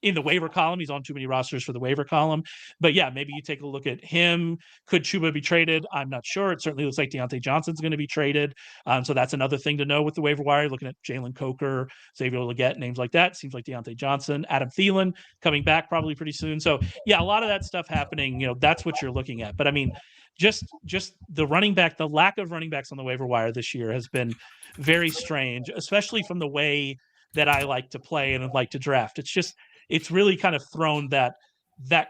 in the waiver column. He's on too many rosters for the waiver column. But yeah, maybe you take a look at him. Could Chuba be traded? I'm not sure. It certainly looks like Deontay Johnson's going to be traded. So that's another thing to know with the waiver wire. Looking at Jalen Coker, Xavier Legette, names like that. Seems like Deontay Johnson, Adam Thielen coming back probably pretty soon. So yeah, a lot of that stuff happening. That's what you're looking at. But I mean, just the running back, the lack of running backs on the waiver wire this year has been very strange, especially from the way that I like to play and like to draft. It's really kind of thrown that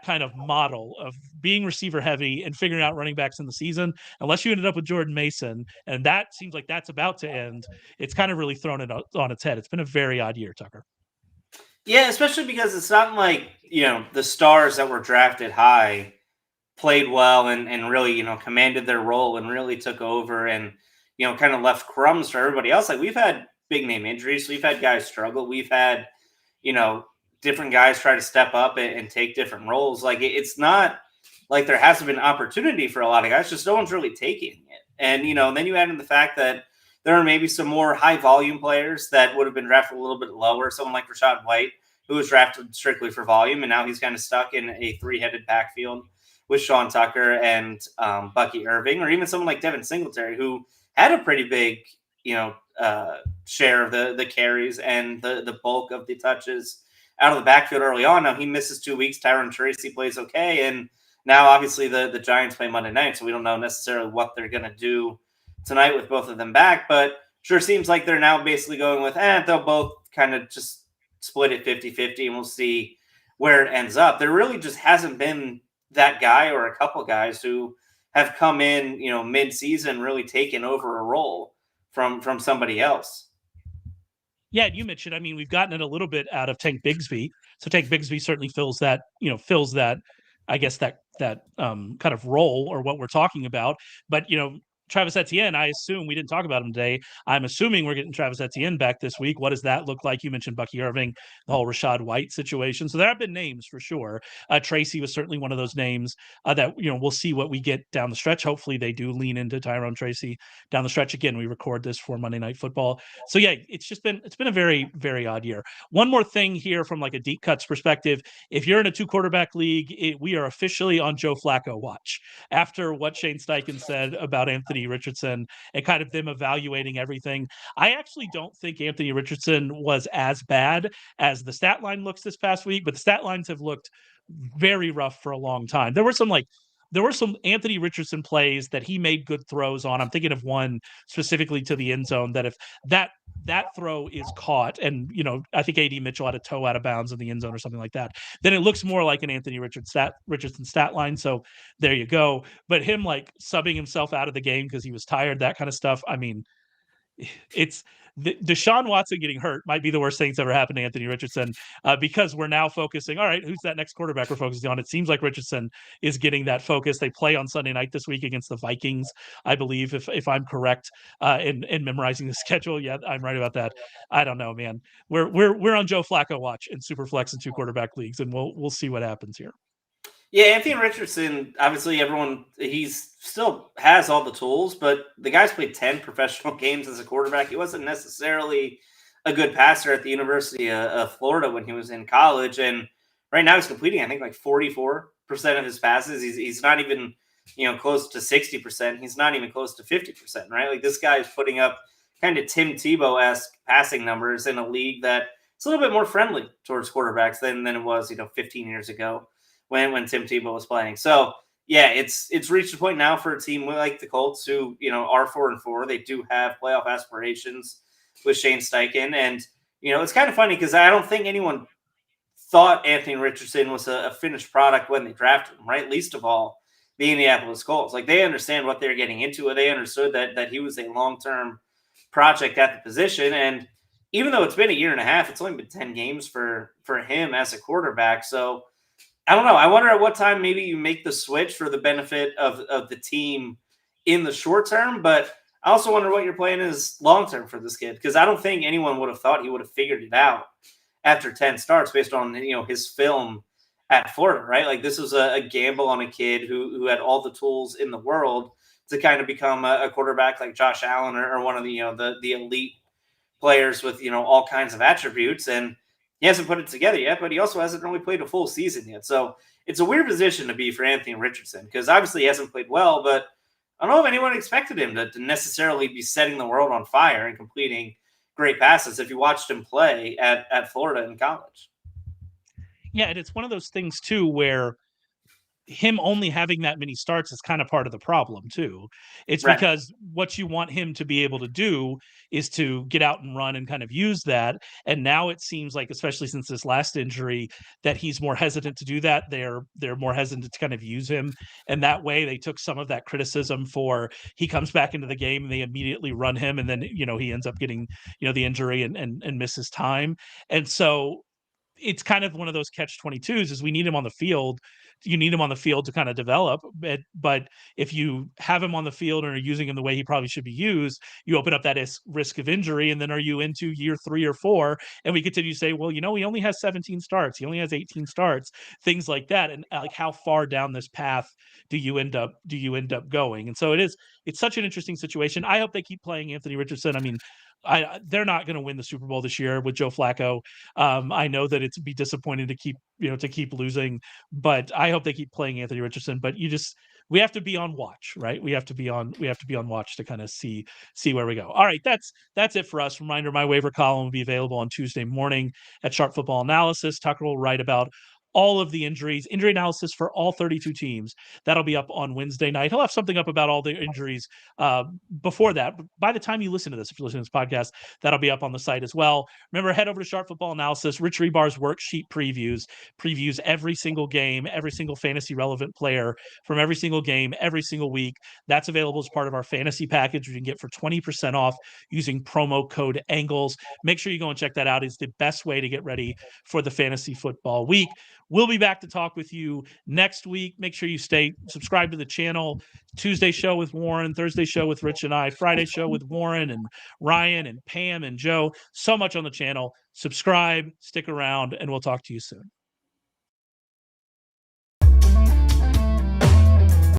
kind of model of being receiver heavy and figuring out running backs in the season, unless you ended up with Jordan Mason, and that seems like that's about to end. It's kind of really thrown it on its head. It's been a very odd year, Tucker. Yeah, especially because it's not like, the stars that were drafted high played well and really, commanded their role and really took over and, kind of left crumbs for everybody else. Like we've had big name injuries. We've had guys struggle. We've had, different guys try to step up and take different roles. Like it's not like there hasn't been opportunity for a lot of guys, just no one's really taking it. And, then you add in the fact that there are maybe some more high volume players that would have been drafted a little bit lower. Someone like Rachaad White, who was drafted strictly for volume, and now he's kind of stuck in a three-headed backfield with Sean Tucker and Bucky Irving, or even someone like Devin Singletary, who had a pretty big, share of the carries and the bulk of the touches out of the backfield early on. Now he misses 2 weeks. Tyrone Tracy plays okay. And now obviously the Giants play Monday night. So we don't know necessarily what they're going to do tonight with both of them back, but sure seems like they're now basically going with, they'll both kind of just split it 50-50 and we'll see where it ends up. There really just hasn't been that guy or a couple guys who have come in, mid-season really taken over a role from somebody else. Yeah, you mentioned, I mean, we've gotten it a little bit out of Tank Bigsby. So Tank Bigsby certainly fills that, I guess that kind of role or what we're talking about. But, Travis Etienne, I assume we didn't talk about him today. I'm assuming we're getting Travis Etienne back this week. What does that look like? You mentioned Bucky Irving, the whole Rachaad White situation. So there have been names for sure. Tracy was certainly one of those names that, we'll see what we get down the stretch. Hopefully they do lean into Tyrone Tracy down the stretch. Again, we record this for Monday Night Football. So yeah, it's been a very, very odd year. One more thing here from like a deep cuts perspective. If you're in a 2-quarterback league, we are officially on Joe Flacco watch after what Shane Steichen said about Anthony Richardson and kind of them evaluating everything. I actually don't think Anthony Richardson was as bad as the stat line looks this past week, but the stat lines have looked very rough for a long time. There were some Anthony Richardson plays that he made good throws on. I'm thinking of one specifically to the end zone that if that throw is caught and, I think AD Mitchell had a toe out of bounds in the end zone or something like that, then it looks more like an Anthony Richardson stat line. So there you go. But him like subbing himself out of the game because he was tired, that kind of stuff. I mean, it's Deshaun Watson getting hurt might be the worst thing that's ever happened to Anthony Richardson because we're now focusing. All right, who's that next quarterback we're focusing on? It seems like Richardson is getting that focus. They play on Sunday night this week against the Vikings, I believe, if I'm correct in memorizing the schedule. Yeah, I'm right about that. I don't know, man. We're on Joe Flacco watch in Superflex and 2-quarterback leagues, and we'll see what happens here. Yeah, Anthony Richardson, obviously he's still has all the tools, but the guy's played 10 professional games as a quarterback. He wasn't necessarily a good passer at the University of Florida when he was in college. And right now he's completing, I think, like 44% of his passes. He's not even, close to 60%. He's not even close to 50%, right? Like this guy is putting up kind of Tim Tebow-esque passing numbers in a league that it's a little bit more friendly towards quarterbacks than it was, 15 years ago. When Tim Tebow was playing. So yeah, it's reached a point now for a team like the Colts who, are 4-4. They do have playoff aspirations with Shane Steichen. And, it's kind of funny because I don't think anyone thought Anthony Richardson was a finished product when they drafted him, right? Least of all, the Indianapolis Colts. Like, they understand what they're getting into. They understood that he was a long-term project at the position. And even though it's been a year and a half, it's only been 10 games for him as a quarterback. So I don't know. I wonder at what time maybe you make the switch for the benefit of the team in the short term. But I also wonder what your plan is long term for this kid, because I don't think anyone would have thought he would have figured it out after 10 starts based on his film at Florida, right? Like, this was a gamble on a kid who had all the tools in the world to kind of become a quarterback like Josh Allen or one of the elite players with all kinds of attributes. And he hasn't put it together yet, but he also hasn't really played a full season yet. So it's a weird position to be for Anthony Richardson, because obviously he hasn't played well, but I don't know if anyone expected him to necessarily be setting the world on fire and completing great passes if you watched him play at Florida in college. Yeah, and it's one of those things too where him only having that many starts is kind of part of the problem too. It's Right. because what you want him to be able to do is to get out and run and kind of use that. And now it seems like, especially since this last injury, that he's more hesitant to do that. They're more hesitant to kind of use him. And that way they took some of that criticism for he comes back into the game and they immediately run him. And then, he ends up getting, the injury and misses time. And so it's kind of one of those catch 22s is we need him on the field. You need him on the field to kind of develop. But if you have him on the field and are using him the way he probably should be used, you open up that risk of injury. And then are you into year 3 or 4? And we continue to say, well, he only has 17 starts. He only has 18 starts, things like that. And like, how far down this path do you end up going? And so it's such an interesting situation. I hope they keep playing Anthony Richardson. I mean, they're not going to win the Super Bowl this year with Joe Flacco. I know that it's be disappointing to keep losing, but I hope they keep playing Anthony Richardson. But we have to be on watch, right? We have to be on watch to kind of see where we go. All right, that's it for us. Reminder: my waiver column will be available on Tuesday morning at Sharp Football Analysts. Tucker will write about all of the injury analysis for all 32 teams. That'll be up on Wednesday night. He'll have something up about all the injuries before that. But by the time you listen to this, if you're listening to this podcast, that'll be up on the site as well. Remember, head over to Sharp Football Analysis. Rich Rebar's worksheet previews every single game, every single fantasy relevant player from every single game, every single week. That's available as part of our fantasy package, which you can get for 20% off using promo code ANGLES. Make sure you go and check that out. It's the best way to get ready for the fantasy football week. We'll be back to talk with you next week. Make sure you stay subscribed to the channel. Tuesday show with Warren, Thursday show with Rich and I, Friday show with Warren and Ryan and Pam and Joe. So much on the channel. Subscribe, stick around, and we'll talk to you soon.